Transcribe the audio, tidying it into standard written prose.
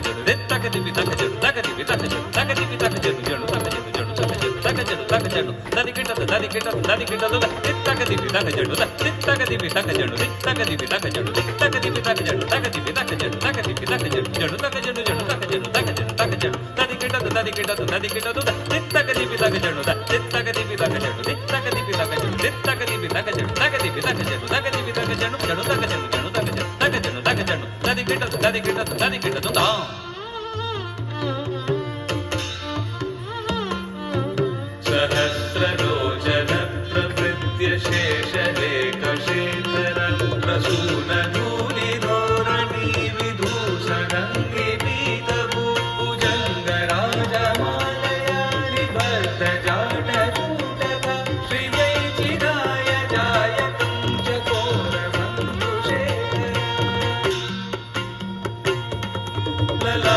జడు తగదివి తగజడు తగదివి తగజడు తగదివి తగజడు జడు తగజడు జడు తగజడు తగజడు తగజడు దదికిటదు దదికిటదు దదికిటదు తగదివి తగజడు తగదివి తగజడు తగదివి తగజడు తగదివి తగజడు తగదివి తగజడు తగదివి తగజడు జడు తగజడు జడు తగజడు తగజడు తగజడు దదికిటదు దదికిటదు దదికిటదు తగదివి తగజడు తగదివి తగజడు తగదివి తగజడు తగదివి తగజడు తగదివి తగజడు తగదివి తగజడు జడు తగజడు జడు తగజడు తగజడు తగజడు దదికిటదు దదికిటదు దదికిటదు దా सहस्रलोचन प्रवृत्य शेषलेखशेखर प्रसूनधूलिधोरणि विधूषणङ्गिपीतभूभुजङ्गराजमालया निबद्धजाटकूटक श्रियैचिदाय जायकुञ्जकोरमन्दुशेखर लला